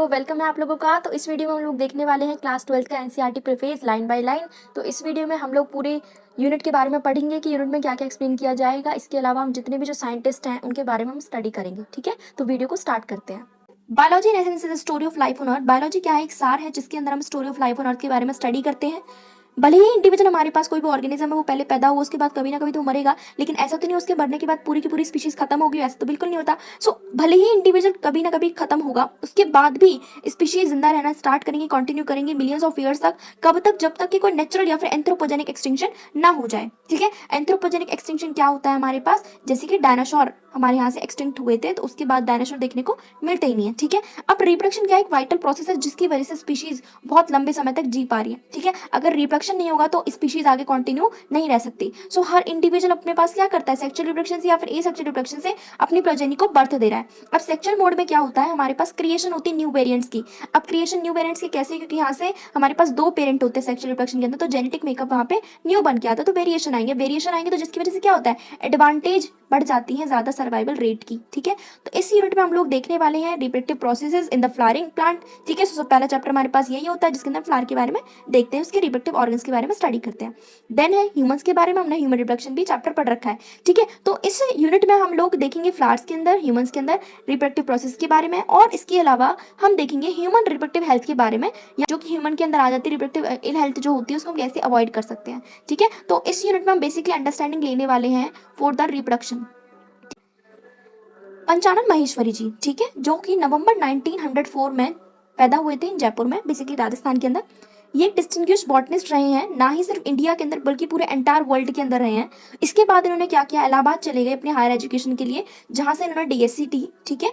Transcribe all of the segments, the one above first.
तो वेलकम है आप लोगों का। तो इस वीडियो में हम लोग देखने वाले हैं क्लास 12th का NCERT preface line by line. तो इस वीडियो में हम लोग पूरे यूनिट के बारे में पढ़ेंगे कि यूनिट में क्या क्या एक्सप्लेन किया जाएगा। इसके अलावा हम जितने भी जो साइंटिस्ट हैं उनके बारे में हम स्टडी करेंगे। ठीक है, तो वीडियो को स्टार्ट करते हैं। Biology in essence is story of life on earth. Biology क्या है? एक सार है जिसके अंदर हम story of life on earth के बारे में स्टडी करते हैं। भले ही इंडिविजुअल हमारे पास कोई भी ऑर्गेनिज्म है वो पहले पैदा हुआ, उसके बाद कभी ना कभी तो मरेगा, लेकिन ऐसा तो नहीं उसके मरने के बाद पूरी की पूरी स्पीशीज खत्म होगी, ऐसा तो बिल्कुल नहीं होता। सो भले ही इंडिविजुअल कभी ना कभी खत्म होगा, उसके बाद भी स्पीशीज जिंदा रहना स्टार्ट करेंगे, कंटिन्यू करेंगे मिलियंस ऑफ ईयर्स तक। कब तक? जब तक कि कोई नेचुरल या फिर एंथ्रोपोजेनिक एक्सटिंक्शन ना हो जाए। ठीक है, एंथ्रोपोजेनिक एक्सटिंक्शन क्या होता है हमारे पास? जैसे कि डायनासोर हमारे यहाँ से एक्सटिंक्ट हुए थे, तो उसके बाद डायनासोर देखने को मिलते ही नहीं है। ठीक है, अब रिप्रोडक्शन क्या है? एक वाइटल प्रोसेस है जिसकी वजह से स्पीशीज बहुत लंबे समय तक जी पा रही है। ठीक है, अगर रिप्रोडक्शन नहीं होगा तो स्पीशीज आगे कंटिन्यू नहीं रह सकती। सो हर इंडिविजुअल अपने पास क्या करता है? सेक्सुअल रिप्रोडक्शन से या फिर एसेक्सुअल रिप्रोडक्शन से अपनी प्रोजेनी को बर्थ दे रहा है। अब सेक्सुअल मोड में क्या होता है? हमारे पास क्रिएशन होती है न्यू वेरिएंट्स की। अब क्रिएशन न्यू वेरिएंट्स की कैसे? क्योंकि यहाँ से हमारे पास दो पेरेंट होते हैं सेक्सुअल रिप्रोडक्शन के अंदर, तो जेनेटिक मेकअप वहाँ पे न्यू बन के आता है, तो वेरिएशन आएंगे। वेरिएशन आएंगे तो जिसकी वजह से क्या होता है? एडवांटेज बढ़ जाती है ज्यादा सर्वाइवल रेट की। ठीक है, तो इस यूनिट में हम लोग देखने वाले हैं reproductive processes in the flowering plant. ठीक है, सो पहला चैप्टर हमारे पास यही होता है जिसके अंदर फ्लावर के बारे में देखते हैं, उसके रिप्रोडक्टिव ऑर्गन्स के बारे में स्टडी करते हैं। देन है ह्यूमंस के बारे में, हमने ह्यूमन रिप्रोडक्शन भी चैप्टर पढ़ रखा है। ठीक है, तो इस यूनिट में हम लोग देखेंगे फ्लावर्स के अंदर, ह्यूमंस के अंदर रिप्रोडक्टिव प्रोसेस के बारे में, और इसके अलावा हम देखेंगे ह्यूमन रिप्रोडक्टिव हेल्थ के बारे में, या जो कि ह्यूमन के अंदर आ जाती है रिप्रोडक्टिव इल हेल्थ जो होती है उसको हम कैसे अवॉइड कर सकते हैं। ठीक है, तो इस यूनिट में हम बेसिकली अंडरस्टैंडिंग लेने वाले हैं for the reproduction. Panchanan Maheshwari ji, ठीक है, जो कि नवंबर 1904 में पैदा हुए थे जयपुर में, बेसिकली राजस्थान के अंदर। ये डिस्टिंग्विश्ड बॉटनिस्ट रहे हैं, ना ही सिर्फ इंडिया के अंदर बल्कि पूरे एंटायर वर्ल्ड के अंदर रहे हैं। इसके बाद इन्होंने क्या किया? इलाहाबाद चले गए अपने हायर एजुकेशन के लिए, जहां से इन्होंने डीएससी टी। ठीक है,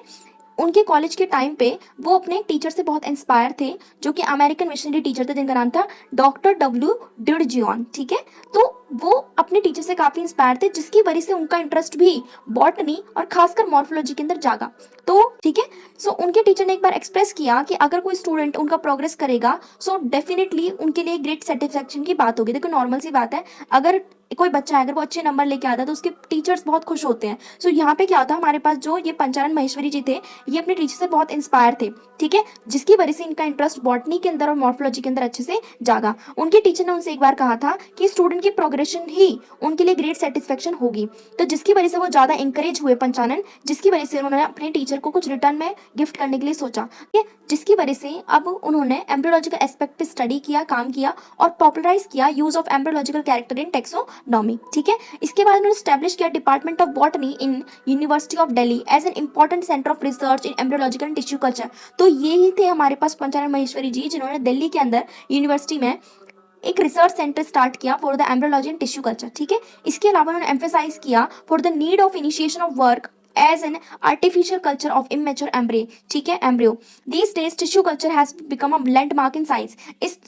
उनके कॉलेज के टाइम पे वो अपने टीचर से बहुत इंस्पायर थे, जो कि अमेरिकन मिशनरी टीचर थे जिनका नाम था डॉक्टर डब्ल्यू डिडजियन। ठीक है, तो वो अपने टीचर से काफी इंस्पायर थे, जिसकी वजह से उनका इंटरेस्ट भी बॉटनी और खासकर मॉर्फोलॉजी के अंदर जागा। तो ठीक है, सो उनके टीचर ने एक बार एक्सप्रेस किया कि अगर कोई स्टूडेंट उनका प्रोग्रेस करेगा सो डेफिनेटली उनके लिए ग्रेट सेटिस्फेक्शन की बात होगी। देखो नॉर्मल सी बात है, अगर कोई बच्चा है अगर वो अच्छे नंबर लेके आता है तो उसके टीचर्स बहुत खुश होते हैं। सो यहाँ पे क्या होता है, हमारे पास जो ये पंचानन महेश्वरी जी थे, ये अपने टीचर से बहुत इंस्पायर थे। ठीक है, जिसकी वजह से इनका इंटरेस्ट बॉटनी के अंदर और मॉर्फोलॉजी के अंदर अच्छे से जागा। उनके टीचर ने उनसे एक बार कहा था कि स्टूडेंट की प्रोग्रेशन ही उनके लिए ग्रेट सेटिस्फेक्शन होगी, तो जिसकी वजह से वो ज्यादा इंकरेज हुए पंचानन, जिसकी वजह से उन्होंने अपने टीचर को कुछ रिटर्न में गिफ्ट करने के लिए सोचा। ठीक है, जिसकी वजह से अब उन्होंने एम्ब्रियोलॉजिकल एस्पेक्ट पे स्टडी किया, काम किया और पॉपुलराइज किया use of embryological character in taxonomy. ठीक है, इसके बाद उन्होंने स्टैब्लिश किया department of botany in university of Delhi as an important centre of research in embryological and tissue culture. तो ये ही थे हमारे पास पंचानन महेश्वरी जी, जिन्होंने दिल्ली के अंदर यूनिवर्सिटी में एक रिसर्च सेंटर स्टार्ट किया for the embryology and tissue culture. ठीक है, इसके अलावा उन्होंने एम्फेसाइज किया for the need of initiation of work as an artificial culture of immature embryo. ठीक है, embryo these days tissue culture has become a landmark in science.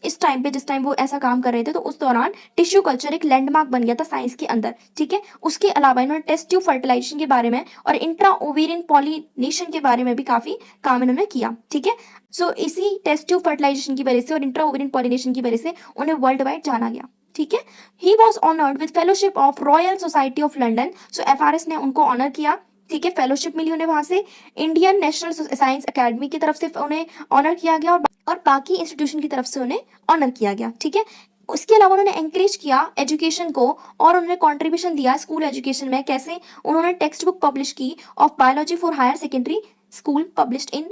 इस time पे जिस टाइम वो ऐसा काम कर रहे थे तो उस दौरान टिश्यू कल्चर एक लैंडमार्क बन गया था साइंस के अंदर। ठीक है, उसके अलावा इन्होंने टेस्ट ट्यूब फर्टिलाइजेशन के बारे में और इंट्रा ओवेरियन पॉलिनेशन के बारे में भी काफी काम इन्होंने किया। ठीक है, सो इसी टेस्ट ट्यूब फर्टिलाइजेशन की वजह से और इंट्रा ओवेरियन पॉलिनेशन की वजह से उन्हें वर्ल्ड वाइड जाना गया। ठीक है, he was honoured with fellowship of royal society of London. So FRS ने उनको ऑनर किया। ठीक है, फेलोशिप मिली उन्हें वहां से। इंडियन नेशनल साइंस अकेडमी की तरफ से उन्हें ऑनर किया गया और बाकी इंस्टीट्यूशन की तरफ से उन्हें ऑनर किया गया। ठीक है, उसके अलावा उन्होंने एंकरेज किया एजुकेशन को और उन्होंने कंट्रीब्यूशन दिया स्कूल एजुकेशन में। कैसे? उन्होंने टेक्स्ट बुक पब्लिश की of biology for higher secondary school published in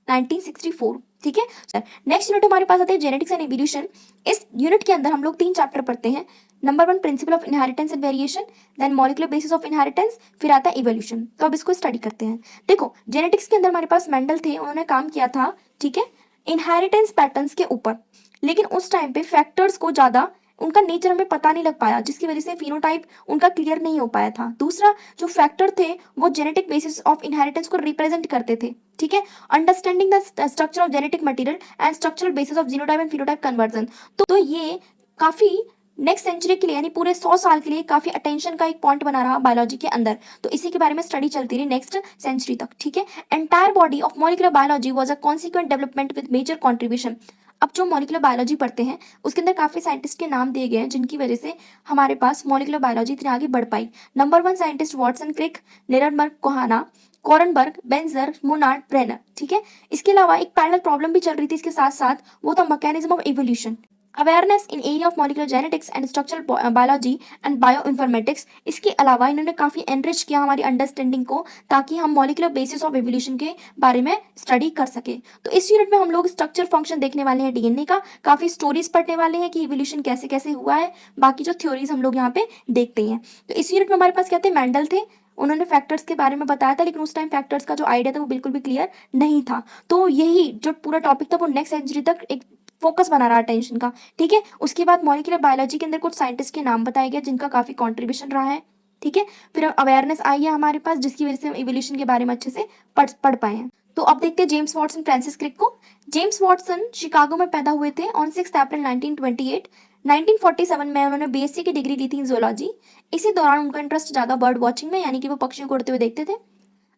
1964। ठीक है, नेक्स्ट यूनिट हमारे पास आते हैं जेनेटिक्स एंड इवोल्यूशन। इस यूनिट के अंदर हम लोग 3 चैप्टर पढ़ते हैं। Number 1 principle of inheritance and variation, then molecular basis of inheritance, फिर आता है इवोल्यूशन। तो अब इसको स्टडी करते हैं। देखो जेनेटिक्स के अंदर हमारे पास मेंडल थे, उन्होंने काम किया था, ठीक है, इनहेरिटेंस पैटर्न्स के ऊपर, लेकिन उस टाइम पे फैक्टर्स को ज्यादा उनका नेचर हमें पता नहीं लग पाया, जिसकी वजह से फिनोटाइप उनका क्लियर नहीं हो पाया था। दूसरा जो फैक्टर थे वो जेनेटिक बेसिस ऑफ इनहेरिटेंस को रिप्रेजेंट करते थे। ठीक है, understanding the structure of genetic material and structural basis of genotype and phenotype conversion. तो ये काफी नेक्स्ट सेंचुरी के लिए यानी पूरे 100 साल के लिए काफी अटेंशन का एक पॉइंट बना रहा बायोलॉजी के अंदर। तो इसी के बारे में स्टडी चलती रही नेक्स्ट सेंचुरी तक। ठीक है, entire body of molecular biology was a consequent development with major contribution. अब जो मॉलिक्यूलर बायोलॉजी पढ़ते हैं उसके अंदर काफी साइंटिस्ट के नाम दिए गए हैं, जिनकी वजह से हमारे पास मॉलिक्यूलर बायोलॉजी इतनी आगे बढ़ पाई। Number 1 scientist Watson Crick, Nirenberg Khorana, Kornberg, Benzer, Monod, Brenner, ठीक है। इसके अलावा एक पैरेलल प्रॉब्लम भी चल रही थी इसके साथ साथ, वो था mechanism of evolution, awareness in area of molecular genetics and structural biology and bioinformatics. इसके अलावा इन्होंने काफी एनरिच किया हमारी अंडरस्टैंडिंग को, ताकि हम मॉलिक्यूलर बेसिस ऑफ इवोल्यूशन के बारे में स्टडी कर सके। तो इस यूनिट में हम लोग स्ट्रक्चर फंक्शन देखने वाले हैं डीएनए का, काफी स्टोरीज पढ़ने वाले हैं कि इवोल्यूशन कैसे कैसे हुआ है, बाकी जो थ्योरीज हम लोग यहाँ पे देखते हैं। तो इस यूनिट में हमारे पास क्या थे, मेंडल थे, उन्होंने फैक्टर्स के बारे में बताया था, लेकिन उस टाइम फैक्टर्स का जो आइडिया था वो बिल्कुल भी क्लियर नहीं था। तो यही जो पूरा टॉपिक था वो नेक्स्ट सेंचुरी तक एक फोकस बना रहा अटेंशन का, ठीक है। उसके बाद मॉलिक्यूलर बायोलॉजी के अंदर कुछ साइंटिस्ट के नाम बताए गए जिनका काफी कंट्रीब्यूशन रहा है, ठीक है। फिर अवेयरनेस आई है हमारे पास, जिसकी वजह से हम इवोल्यूशन के बारे में अच्छे से पढ़ पाए हैं। तो अब देखते हैं जेम्स वॉटसन, फ्रांसिस क्रिक को। जेम्स वॉटसन शिकागो में पैदा हुए थे ऑन 6 अप्रैल 1928। 1947 में उन्होंने बीएससी की डिग्री ली थी जूलॉजी। इसी दौरान उनका इंटरेस्ट ज्यादा बर्ड वॉचिंग में, यानी कि वो पक्षियों को उड़ते हुए देखते थे।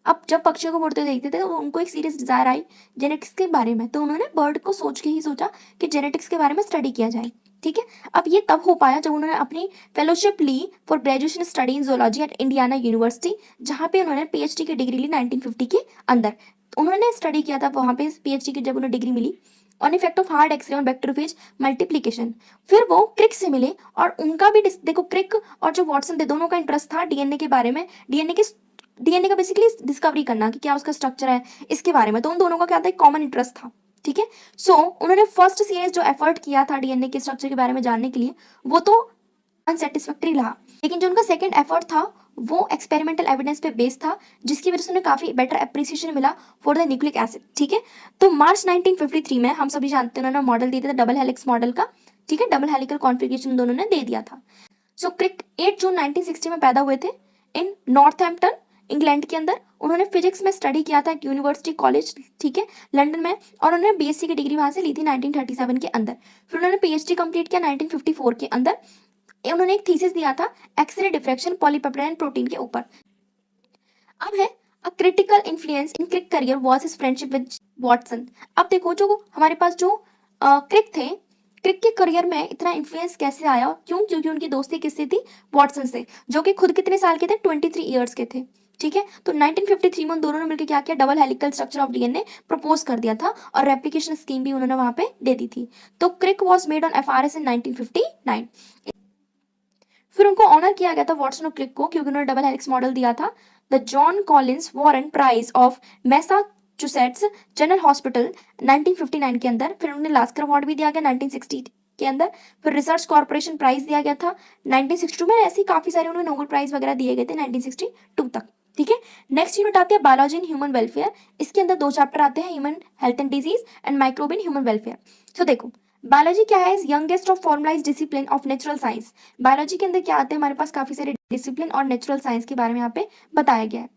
अब जब पक्षियों को उड़ते हुए देखते थे तो उनको एक सीरियस डिजायर आई जेनेटिक्स के बारे में, तो उन्होंने बर्ड को सोच के ही सोचा कि जेनेटिक्स के बारे में स्टडी किया जाए, ठीक है। अब ये तब हो पाया जब उन्होंने अपनी फेलोशिप ली for graduation study in zoology at Indiana university, जहाँ पे उन्होंने पीएचडी की डिग्री ली 1950 के अंदर। उन्होंने स्टडी किया था वहाँ पे पीएचडी की जब उन्हें डिग्री मिली on effect of hard X ray on bacteriophage multiplication. फिर वो क्रिक से मिले और उनका भी देखो, क्रिक और जो वॉटसन थे दोनों का इंटरेस्ट था डीएनए के बारे में, डीएनए का बेसिकली डिस्कवरी करना कि क्या उसका स्ट्रक्चर है इसके बारे में। तो उन दोनों का क्या था, एक कॉमन इंटरेस्ट था, ठीक है। सो उन्होंने फर्स्ट सीरीज जो एफर्ट किया था डीएनए के स्ट्रक्चर के बारे में जानने के लिए वो तो अनसेटिस्फैक्टरी रहा, लेकिन जो उनका सेकंड एफर्ट था वो एक्सपेरिमेंटल एविडेंस पे बेस्ड था, जिसकी वजह से उन्हें काफी बेटर एप्रिसिएशन मिला फॉर द न्यूक्लिक एसिड, ठीक है। तो मार्च 1953 में हम सभी जानते हैं उन्होंने मॉडल दिया था डबल हेलिक्स मॉडल का, ठीक है। डबल हेलिकल कॉन्फ़िगरेशन दोनों ने दे दिया था। सो क्रिक 8 जून 1960 में पैदा हुए थे इन नॉर्थहैम्पटन इंग्लैंड के अंदर। उन्होंने फिजिक्स में स्टडी किया था यूनिवर्सिटी कॉलेज, ठीक है, लंदन में, और उन्होंने बीएससी की डिग्री वहां से ली थी 1937 के अंदर। फिर उन्होंने पीएचडी कंप्लीट किया 1954 के अंदर। उन्होंने एक थीसिस दिया था एक्सरे डिफ्रैक्शन पॉलीपेप्टाइड प्रोटीन के ऊपर। अब है a critical influence in Crick career was his friendship with Watson. अब देखो जो हमारे पास जो क्रिक थे, क्रिक के करियर में इतना इन्फ्लुएंस कैसे आया, क्यों, क्योंकि उनकी दोस्ती किससे थी, वॉटसन से, जो कि खुद कितने साल के थे, 23 ईयर्स के थे, ठीक है। तो 1953 में उन दोनों ने मिलकर क्या किया, double helical structure of DNA propose कर दिया था और रेप्लिकेशन स्कीम भी उन्होंने वहां पे दे दी थी। तो क्रिक वाज मेड ऑन एफआरएस इन 1959। फिर उनको ऑनर किया गया था वॉटसन और क्रिक को, क्योंकि उन्होंने डबल हेलिक्स मॉडल दिया था, the John Collins Warren prize of Massachusetts General Hospital 1959 के अंदर। फिर उन्हें लास्कर अवार्ड भी दिया गया 1960 के अंदर। फिर रिसर्च कॉर्पोरेशन प्राइज दिया गया था 1962 में। ऐसी काफी सारे उन्हें नोबेल प्राइज वगैरह दिए गए थे 1962 तक, ठीक है। नेक्स्ट यूनिट आती है बायोलॉजी इन ह्यूमन वेलफेयर। इसके अंदर 2 चैप्टर आते हैं, human health and disease and microbe in human welfare. तो देखो बायोलॉजी क्या है, youngest of formalised discipline of natural science. Biology के अंदर क्या आते हैं, हमारे पास काफी सारे डिसिप्लिन और नेचुरल साइंस के बारे में यहाँ पे बताया गया है।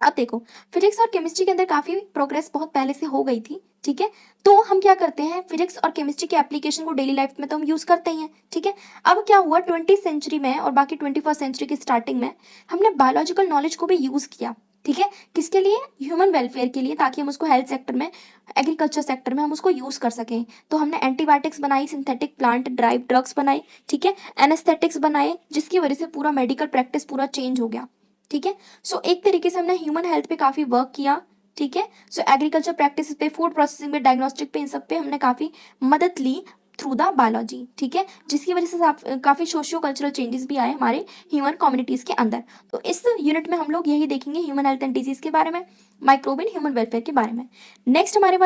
अब देखो फिजिक्स और केमिस्ट्री के अंदर काफी प्रोग्रेस बहुत पहले से हो गई थी, ठीक है। तो हम क्या करते हैं, फिजिक्स और केमिस्ट्री के एप्लीकेशन को डेली लाइफ में तो हम यूज करते ही हैं, ठीक है। अब क्या हुआ 20th सेंचुरी में और बाकी 21st सेंचुरी की स्टार्टिंग में हमने बायोलॉजिकल नॉलेज को भी यूज किया, ठीक है, किसके लिए, ह्यूमन वेलफेयर के लिए, ताकि हम उसको हेल्थ सेक्टर में, एग्रीकल्चर सेक्टर में हम उसको यूज कर सकें। तो हमने एंटीबायोटिक्स बनाई, सिंथेटिक प्लांट ड्राइव ड्रग्स बनाई, ठीक है, एनेस्थेटिक्स बनाए, जिसकी वजह से पूरा मेडिकल प्रैक्टिस पूरा चेंज हो गया, ठीक है। सो एक तरीके से हमने ह्यूमन हेल्थ पे काफी वर्क किया, ठीक है। सो एग्रीकल्चर प्रैक्टिस पे, फूड प्रोसेसिंग पे, डायग्नोस्टिक पे, इन सब पे हमने काफी मदद ली थ्रू द बायोलॉजी, ठीक है, जिसकी वजह से काफी सोशियो कल्चरल चेंजेस भी आए हमारे ह्यूमन कम्युनिटीज के अंदर। तो इस यूनिट में हम लोग यही देखेंगे ह्यूमन हेल्थ एंड डिजीज के बारे में, माइक्रोब इन ह्यूमन वेलफेयर के बारे में। नेक्स्ट हमारे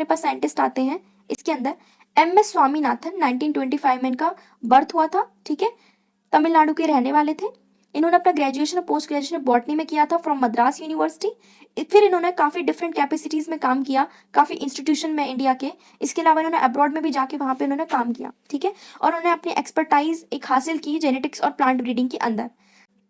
पास साइंटिस्ट आते हैं इसके अंदर, एम.एस. स्वामीनाथन। 1925 में इनका बर्थ हुआ था, ठीक है, तमिलनाडु के रहने वाले थे। इन्होंने अपना ग्रेजुएशन और पोस्ट ग्रेजुएशन बॉटनी में किया था फ्रॉम मद्रास यूनिवर्सिटी। फिर इन्होंने काफ़ी डिफरेंट कैपेसिटीज़ में काम किया, काफ़ी इंस्टीट्यूशन में इंडिया के। इसके अलावा इन्होंने अब्रॉड में भी जाके वहाँ पे इन्होंने काम किया, ठीक है, और उन्होंने अपनी एक्सपर्टाइज एक हासिल की जेनेटिक्स और प्लांट ब्रीडिंग के अंदर।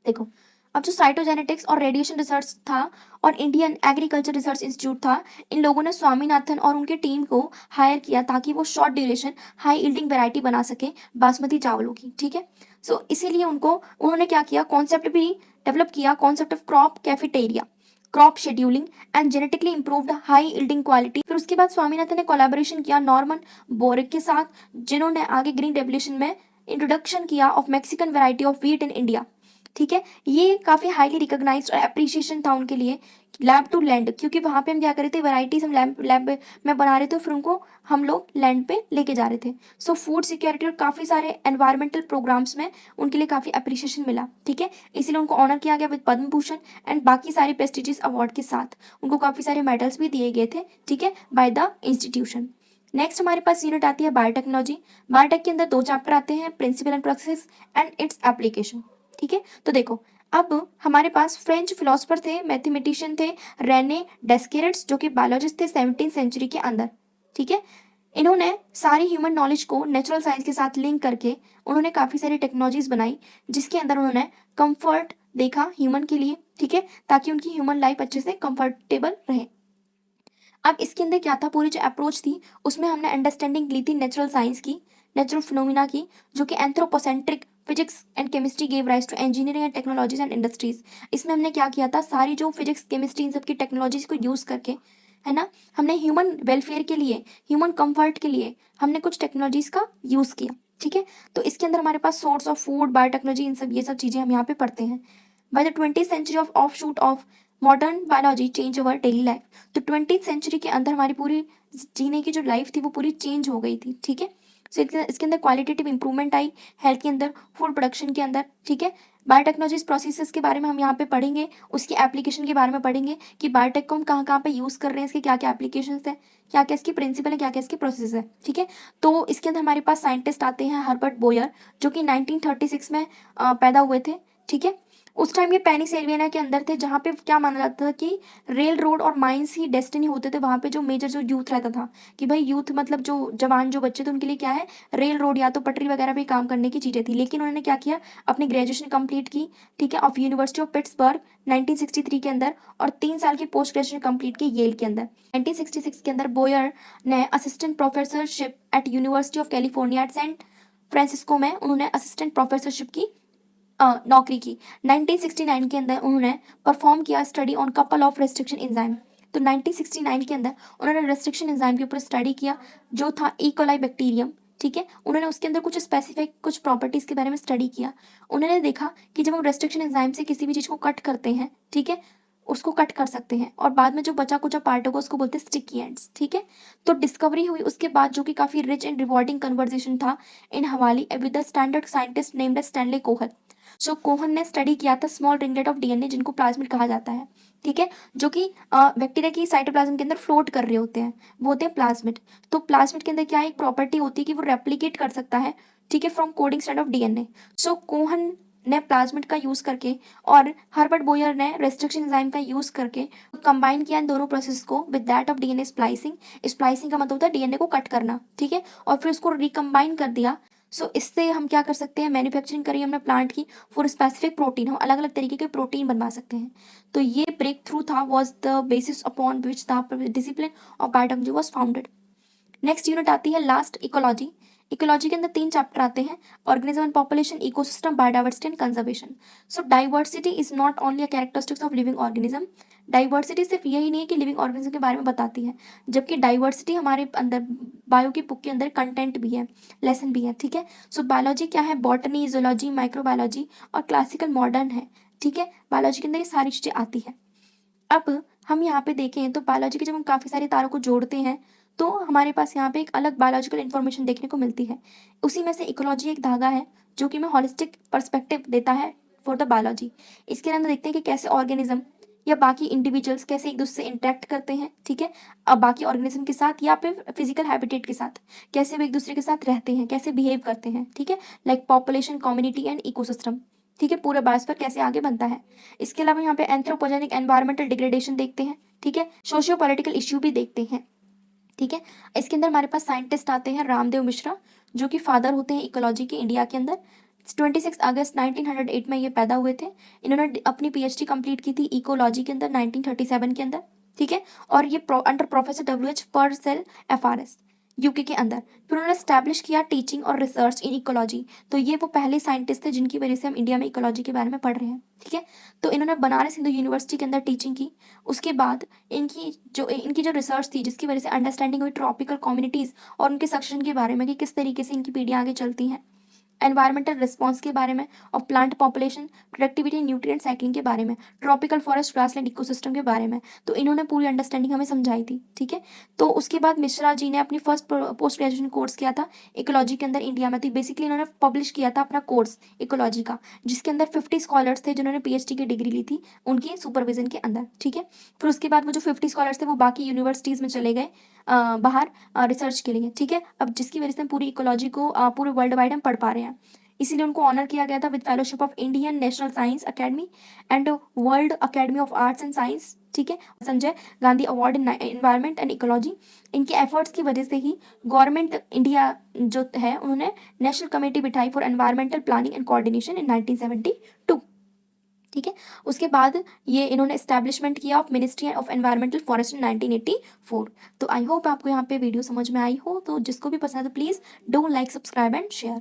देखो अब जो साइटोजेनेटिक्स और रेडिएशन रिसर्च था और इंडियन एग्रीकल्चर रिसर्च इंस्टीट्यूट था, इन लोगों ने स्वामीनाथन और उनके टीम को हायर किया ताकि वो short duration high yielding variety बना सके बासमती चावलों की, ठीक है। सो इसीलिए उन्होंने क्या किया, कॉन्सेप्ट भी डेवलप किया, concept of crop cafeteria, crop scheduling and genetically improved high yielding quality. फिर उसके बाद स्वामीनाथन ने कोलैबोरेशन किया नॉर्मन बोरिक के साथ, जिन्होंने आगे ग्रीन रेवोल्यूशन में इंट्रोडक्शन किया of Mexican variety of wheat in India. ठीक है, ये काफ़ी हाईली रिकॉग्नाइज्ड और एप्रिसिएशन था उनके लिए लैब टू लैंड, क्योंकि वहाँ पे हम क्या कर रहे थे, वैराइटीज हम लैब लैब में बना रहे थे, फिर उनको हम लोग लैंड पे लेके जा रहे थे। सो फूड सिक्योरिटी और काफ़ी सारे एनवायरमेंटल प्रोग्राम्स में उनके लिए काफ़ी अप्रिसिएशन मिला। ठीक है, इसीलिए उनको ऑनर किया गया विद पद्म भूषण एंड बाकी सारे प्रेस्टिजियस अवार्ड के साथ उनको काफ़ी सारे मेडल्स भी दिए गए थे, ठीक है, बाय द इंस्टीट्यूशन। नेक्स्ट हमारे पास यूनिट आती है बायोटेक्नोलॉजी। बायोटेक के अंदर 2 चैप्टर आते हैं, principle and process and its application. ठीक है, तो देखो अब हमारे पास फ्रेंच फिलोसफर थे, मैथमेटिशियन थे, रेने डेस्केरेट्स, जो कि बायोलॉजिस्ट थे 17th सेंचुरी के अंदर। ठीक है, इन्होंने सारी ह्यूमन नॉलेज को नेचुरल साइंस के साथ लिंक करके उन्होंने काफ़ी सारी टेक्नोलॉजीज बनाई, जिसके अंदर उन्होंने कंफर्ट देखा ह्यूमन के लिए, ठीक है, ताकि उनकी ह्यूमन लाइफ अच्छे से कंफर्टेबल रहे। अब इसके अंदर क्या था, पूरी जो अप्रोच थी उसमें हमने अंडरस्टैंडिंग ली थी नेचुरल साइंस की, नेचुरल फिनोमिना की, जो कि anthropocentric physics and chemistry gave rise to engineering and technologies and industries. इसमें हमने क्या किया था, सारी जो फिजिक्स केमिस्ट्री इन सबकी टेक्नोलॉजीज को यूज करके, है ना, हमने ह्यूमन वेलफेयर के लिए, ह्यूमन कंफर्ट के लिए हमने कुछ टेक्नोलॉजीज का यूज किया। ठीक है, तो इसके अंदर हमारे पास सोर्स ऑफ फूड, बायोटेक्नोलॉजी, इन सब ये सब चीजें हम यहाँ पे पढ़ते हैं। By the 20th century offshoot of modern biology change our daily life. तो 20th सेंचुरी के अंदर हमारी पूरी जीने की जो लाइफ थी वो पूरी चेंज हो गई थी। ठीक है, सो इसके अंदर क्वालिटेटिव इंप्रूवमेंट आई हेल्थ के अंदर, फूड प्रोडक्शन के अंदर। ठीक है, बायोटेक्नोलॉजीज प्रोसेसेस के बारे में हम यहाँ पे पढ़ेंगे, उसकी एप्लीकेशन के बारे में पढ़ेंगे कि बायोटेक को हम कहाँ कहाँ पे यूज़ कर रहे हैं, इसके क्या क्या एप्लीकेशन है, क्या क्या इसकी प्रिंसिपल है, क्या क्या इसकी प्रोसेस है। ठीक है, तो इसके अंदर हमारे पास साइंटिस्ट आते हैं हर्बर्ट बोयर, जो कि 1936 में पैदा हुए थे। ठीक है, उस टाइम ये पेनिसिल्वेनिया के अंदर थे, जहाँ पे क्या माना जाता था कि रेल रोड और माइंस ही डेस्टिनी होते थे, वहाँ पे जो मेजर जो यूथ रहता था, कि भाई यूथ मतलब जो जवान जो बच्चे थे उनके लिए क्या है, रेल रोड या तो पटरी वगैरह पे काम करने की चीज़ें थी। लेकिन उन्होंने क्या किया, अपनी ग्रेजुएशन कंप्लीट की, ठीक है, ऑफ यूनिवर्सिटी ऑफ पिट्सबर्ग 1963 के अंदर, और 3 साल की पोस्ट ग्रेजुएशन कंप्लीट की येल के अंदर। 1966 के अंदर बोयर ने assistant professorship at university of California at San Francisco में उन्होंने असिस्टेंट प्रोफेसरशिप की नौकरी की। 1969 के अंदर उन्होंने परफॉर्म किया study on couple of restriction enzyme. तो 1969 के अंदर उन्होंने रेस्ट्रिक्शन एंजाइम के ऊपर स्टडी किया, जो था इकोलाई बैक्टीरियम। ठीक है, उन्होंने उसके अंदर कुछ स्पेसिफिक कुछ प्रॉपर्टीज के बारे में स्टडी किया। उन्होंने देखा कि जब हम रेस्ट्रिक्शन एंजाइम से किसी भी चीज़ को कट करते हैं, ठीक है, उसको कट कर सकते हैं, और बाद में जो बचा कुचा पार्ट होगा उसको बोलते हैं स्टिकी एंड्स। ठीक है, तो डिस्कवरी हुई उसके बाद, जो कि काफ़ी रिच एंड रिवॉर्डिंग कन्वर्सेशन था in Hawaii with the standard scientist named Stanley Cohen. So Cohen ने स्टडी किया था स्मॉल रिंगलेट ऑफ डीएनए, जिनको प्लाज्मिड कहा जाता है। ठीक है, जो कि बैक्टीरिया की साइटोप्लाज्म के अंदर फ्लोट कर रहे होते हैं, वो होते हैं प्लाज्मिड। तो प्लाज्मिड के अंदर क्या एक प्रॉपर्टी होती है कि वो रेप्लिकेट कर सकता है, ठीक है, from coding strand of DNA. So Cohen ने प्लाज्मिड का यूज करके और हर्बर्ट बोयर ने रेस्ट्रिक्शन एंजाइम का यूज करके कंबाइन किया इन दोनों प्रोसेस को with that of DNA splicing. Splicing का मतलब होता है डीएनए को कट करना, ठीक है, और फिर उसको रिकम्बाइन कर दिया। सो इससे हम क्या कर सकते हैं, मैन्युफैक्चरिंग करी हमने प्लांट की फॉर स्पेसिफिक प्रोटीन, हम अलग अलग तरीके के प्रोटीन बनवा सकते हैं। तो ये ब्रेक थ्रू था, was the basis upon which the discipline of biotechnology was founded. Next unit आती है लास्ट, इकोलॉजी। इकोलॉजी के अंदर 3 चैप्टर आते हैं, organism and population, ecosystem, biodiversity and conservation. So diversity is not only a characteristics of living organism. Diversity सिर्फ यही नहीं है कि लिविंग ऑर्गेनिज्म के बारे में बताती है, जबकि डाइवर्सिटी हमारे अंदर बायो की बुक के अंदर कंटेंट भी है, लेसन भी है। ठीक है, सो बायोलॉजी क्या है, बॉटनी, जूलॉजी, माइक्रोबायोलॉजी और क्लासिकल मॉडर्न है। ठीक है, बायोलॉजी के अंदर ये सारी चीज़ें आती है। अब हम यहाँ पे देखें तो बायोलॉजी के जब हम काफ़ी सारे तारों को जोड़ते हैं, तो हमारे पास यहाँ पे एक अलग बायोलॉजिकल इन्फॉर्मेशन देखने को मिलती है। उसी में से इकोलॉजी एक धागा है, जो कि हमें हॉलिस्टिक पर्सपेक्टिव देता है फॉर द बायोलॉजी। इसके अंदर देखते हैं कि कैसे ऑर्गेनिज्म या बाकी इंडिविजुअल्स कैसे एक दूसरे से इंटरेक्ट करते हैं, ठीक है, अब बाकी ऑर्गेनिज्म के साथ या फिर फिजिकल हैबिटेट के साथ कैसे वो एक दूसरे के साथ रहते हैं, कैसे बिहेव करते हैं। ठीक है, like population, community and ecosystem. ठीक है, पूरे बायोस्फीयर कैसे आगे बनता है। इसके अलावा यहाँ पे एंथ्रोपोजेनिक एनवायरमेंटल डिग्रेडेशन देखते हैं, ठीक है, सोशियो पॉलिटिकल इश्यू भी देखते हैं। ठीक है, इसके अंदर हमारे पास साइंटिस्ट आते हैं रामदेव मिश्रा, जो कि फादर होते हैं इकोलॉजी के इंडिया के अंदर। 26 अगस्त 1908 में ये पैदा हुए थे। इन्होंने अपनी पीएचडी कंप्लीट की थी इकोलॉजी के अंदर 1937 के अंदर। ठीक है, और ये under professor W H Purcell FRS UK के अंदर। फिर उन्होंने स्टैब्लिश किया टीचिंग और रिसर्च इन इकोलॉजी। तो ये वो पहले साइंटिस्ट थे जिनकी वजह से हम इंडिया में इकोलॉजी के बारे में पढ़ रहे हैं। ठीक है, तो इन्होंने बनारस हिंदू यूनिवर्सिटी के अंदर टीचिंग की। उसके बाद इनकी जो रिसर्च थी, जिसकी वजह से अंडरस्टैंडिंग हुई ट्रॉपिकल कम्युनिटीज़ और उनके सक्सेशन के बारे में कि किस तरीके से इनकी पीढ़ियाँ आगे चलती हैं। एनवायरमेंटल रिस्पॉन्स के बारे में, of plant population, productivity, nutrient cycling के बारे में, ट्रॉपिकल फॉरेस्ट ग्रासलैंड इकोसिस्टम के बारे में। तो इन्होंने पूरी अंडरस्टैंडिंग हमें समझाई थी, ठीक है। तो उसके बाद मिश्रा जी ने अपनी फर्स्ट पोस्ट ग्रेजुएशन कोर्स किया था इकोलॉजी के अंदर इंडिया में। थी बेसिकली इन्होंने पब्लिश किया था अपना कोर्स इकोलॉजी का, जिसके अंदर 50 स्कॉलर्स थे जिन्होंने पीएचडी की डिग्री ली थी उनकी सुपरविजन के अंदर, ठीक है। फिर उसके बाद वो जो 50 स्कॉलर्स थे वो बाकी यूनिवर्सिटीज़ में चले गए बाहर रिसर्च के लिए, ठीक है। अब जिसकी वजह से हम पूरी इकोलॉजी को पूरे वर्ल्ड वाइड हम पढ़ पा रहे हैं। इसीलिए उनको ऑनर किया गया था with fellowship of Indian national science academy and world academy of arts and science, ठीक है। Sanjay Gandhi award in environment and ecology. इनके एफर्ट्स की वजह से ही गवर्नमेंट इंडिया जो है उन्होंने नेशनल कमेटी बिठाई for environmental planning and coordination in 1972, ठीक है। उसके बाद ये इन्होंने एस्टैब्लिशमेंट किया of ministry of environmental forest इन 1984। तो आई होप आपको यहाँ पे वीडियो समझ में आई हो। तो जिसको भी पसंद है please do like, subscribe and share.